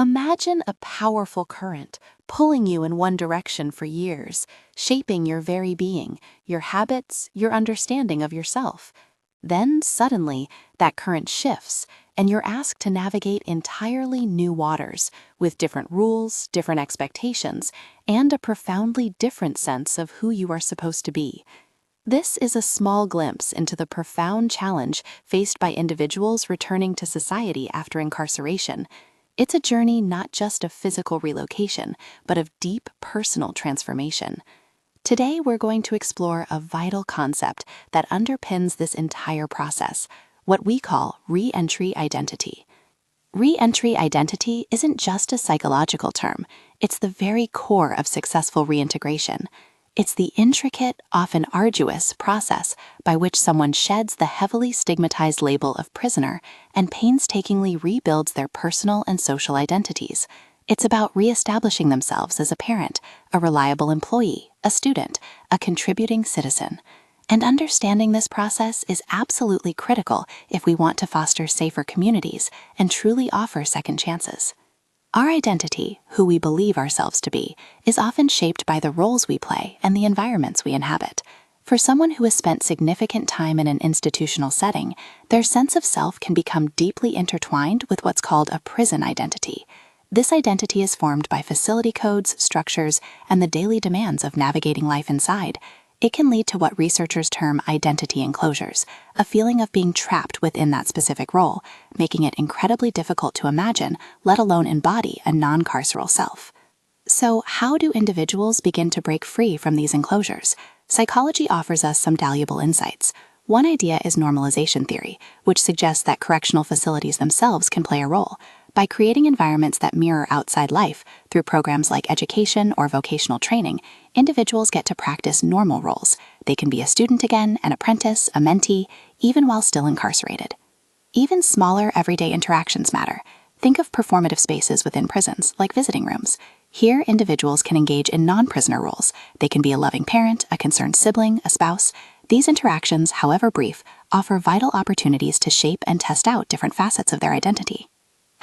Imagine a powerful current pulling you in one direction for years, shaping your very being, your habits, your understanding of yourself. Then, suddenly, that current shifts, and you're asked to navigate entirely new waters, with different rules, different expectations, and a profoundly different sense of who you are supposed to be. This is a small glimpse into the profound challenge faced by individuals returning to society after incarceration. It's a journey not just of physical relocation, but of deep personal transformation. Today, we're going to explore a vital concept that underpins this entire process, what we call reentry identity. Reentry identity isn't just a psychological term, it's the very core of successful reintegration. It's the intricate, often arduous, process by which someone sheds the heavily stigmatized label of prisoner and painstakingly rebuilds their personal and social identities. It's about reestablishing themselves as a parent, a reliable employee, a student, a contributing citizen. And understanding this process is absolutely critical if we want to foster safer communities and truly offer second chances. Our identity, who we believe ourselves to be, is often shaped by the roles we play and the environments we inhabit. For someone who has spent significant time in an institutional setting, their sense of self can become deeply intertwined with what's called a prison identity. This identity is formed by facility codes, structures, and the daily demands of navigating life inside. It can lead to what researchers term identity enclosures, a feeling of being trapped within that specific role, making it incredibly difficult to imagine, let alone embody, a non-carceral self. So, how do individuals begin to break free from these enclosures? Psychology offers us some valuable insights. One idea is normalization theory, which suggests that correctional facilities themselves can play a role. By creating environments that mirror outside life through programs like education or vocational training, individuals get to practice normal roles. They can be a student again, an apprentice, a mentee, even while still incarcerated. Even smaller everyday interactions matter. Think of performative spaces within prisons, like visiting rooms. Here, individuals can engage in non-prisoner roles. They can be a loving parent, a concerned sibling, a spouse. These interactions, however brief, offer vital opportunities to shape and test out different facets of their identity.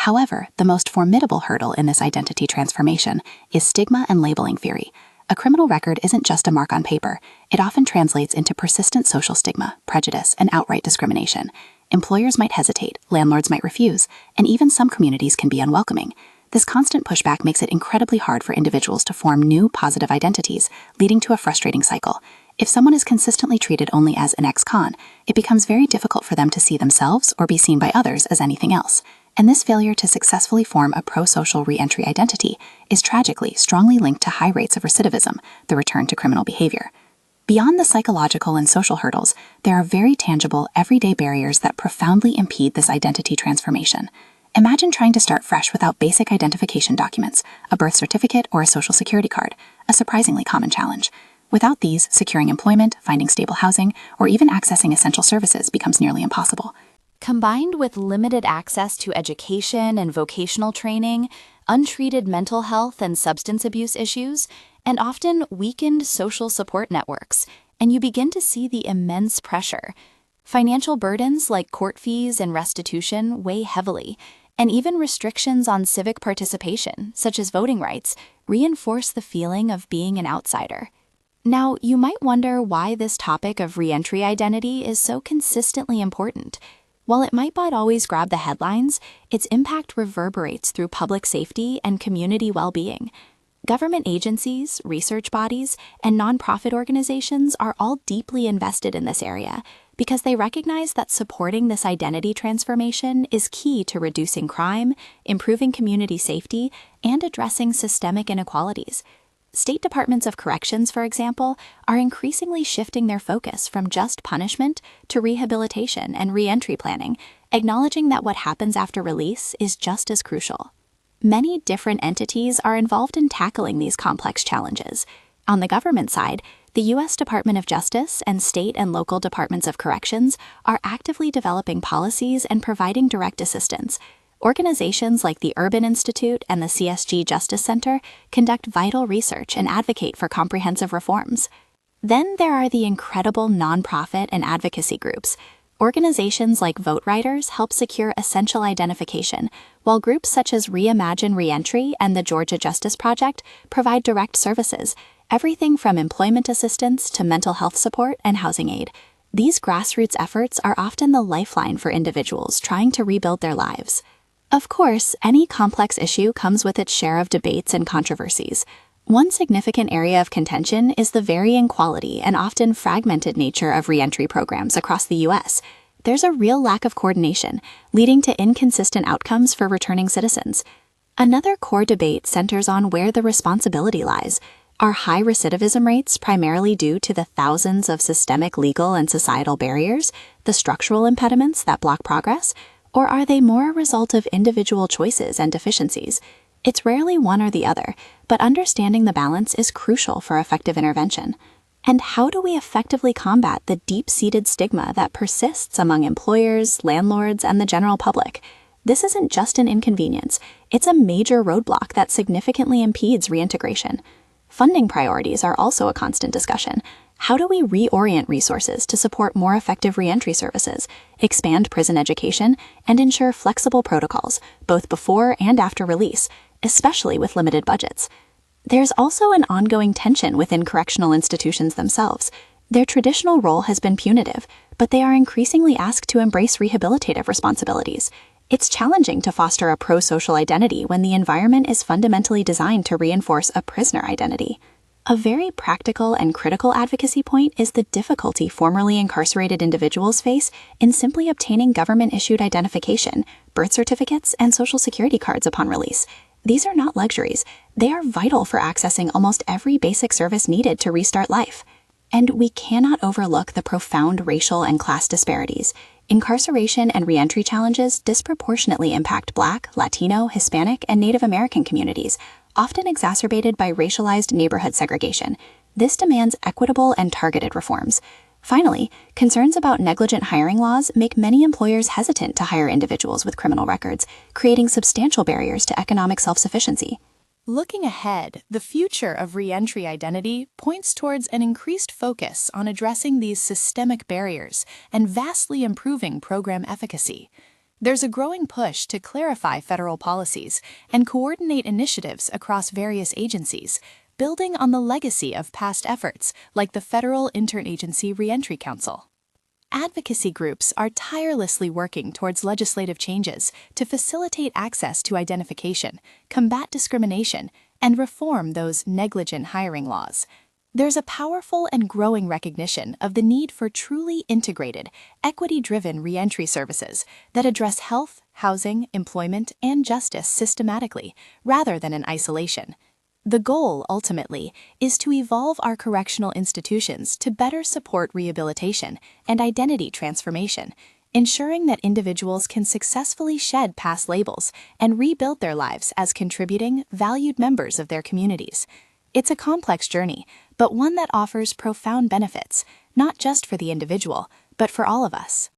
However, the most formidable hurdle in this identity transformation is stigma and labeling theory. A criminal record isn't just a mark on paper. It often translates into persistent social stigma, prejudice, and outright discrimination. Employers might hesitate, landlords might refuse, and even some communities can be unwelcoming. This constant pushback makes it incredibly hard for individuals to form new, positive identities, leading to a frustrating cycle. If someone is consistently treated only as an ex-con, it becomes very difficult for them to see themselves or be seen by others as anything else. And this failure to successfully form a pro-social reentry identity is tragically strongly linked to high rates of recidivism, the return to criminal behavior. Beyond the psychological and social hurdles, there are very tangible, everyday barriers that profoundly impede this identity transformation. Imagine trying to start fresh without basic identification documents, a birth certificate, or a social security card, a surprisingly common challenge. Without these, securing employment, finding stable housing, or even accessing essential services becomes nearly impossible. Combined with limited access to education and vocational training, untreated mental health and substance abuse issues, and often weakened social support networks, and you begin to see the immense pressure. Financial burdens like court fees and restitution weigh heavily, and even restrictions on civic participation, such as voting rights, reinforce the feeling of being an outsider. Now, you might wonder why this topic of reentry identity is so consistently important. While it might not always grab the headlines, its impact reverberates through public safety and community well-being. Government agencies, research bodies, and nonprofit organizations are all deeply invested in this area because they recognize that supporting this identity transformation is key to reducing crime, improving community safety, and addressing systemic inequalities. State departments of corrections, for example, are increasingly shifting their focus from just punishment to rehabilitation and reentry planning, acknowledging that what happens after release is just as crucial. Many different entities are involved in tackling these complex challenges. On the government side, the U.S. Department of Justice and state and local departments of corrections are actively developing policies and providing direct assistance. Organizations like the Urban Institute and the CSG Justice Center conduct vital research and advocate for comprehensive reforms. Then there are the incredible nonprofit and advocacy groups. Organizations like Vote Riders help secure essential identification, while groups such as Reimagine Reentry and the Georgia Justice Project provide direct services, everything from employment assistance to mental health support and housing aid. These grassroots efforts are often the lifeline for individuals trying to rebuild their lives. Of course, any complex issue comes with its share of debates and controversies. One significant area of contention is the varying quality and often fragmented nature of reentry programs across the U.S. There's a real lack of coordination, leading to inconsistent outcomes for returning citizens. Another core debate centers on where the responsibility lies. Are high recidivism rates primarily due to the thousands of systemic legal and societal barriers, the structural impediments that block progress, or are they more a result of individual choices and deficiencies? It's rarely one or the other, but understanding the balance is crucial for effective intervention. And how do we effectively combat the deep-seated stigma that persists among employers, landlords, and the general public? This isn't just an inconvenience, it's a major roadblock that significantly impedes reintegration. Funding priorities are also a constant discussion. How do we reorient resources to support more effective reentry services, expand prison education, and ensure flexible protocols, both before and after release, especially with limited budgets? There's also an ongoing tension within correctional institutions themselves. Their traditional role has been punitive, but they are increasingly asked to embrace rehabilitative responsibilities. It's challenging to foster a pro-social identity when the environment is fundamentally designed to reinforce a prisoner identity. A very practical and critical advocacy point is the difficulty formerly incarcerated individuals face in simply obtaining government-issued identification, birth certificates, and social security cards upon release. These are not luxuries. They are vital for accessing almost every basic service needed to restart life. And we cannot overlook the profound racial and class disparities. Incarceration and reentry challenges disproportionately impact Black, Latino, Hispanic, and Native American communities, often exacerbated by racialized neighborhood segregation. This demands equitable and targeted reforms. Finally, concerns about negligent hiring laws make many employers hesitant to hire individuals with criminal records, creating substantial barriers to economic self-sufficiency. Looking ahead, the future of reentry identity points towards an increased focus on addressing these systemic barriers and vastly improving program efficacy. There's a growing push to clarify federal policies and coordinate initiatives across various agencies, building on the legacy of past efforts like the Federal Interagency Reentry Council. Advocacy groups are tirelessly working towards legislative changes to facilitate access to identification, combat discrimination, and reform those negligent hiring laws. There's a powerful and growing recognition of the need for truly integrated, equity-driven reentry services that address health, housing, employment, and justice systematically, rather than in isolation. The goal, ultimately, is to evolve our correctional institutions to better support rehabilitation and identity transformation, ensuring that individuals can successfully shed past labels and rebuild their lives as contributing, valued members of their communities. It's a complex journey, but one that offers profound benefits, not just for the individual, but for all of us.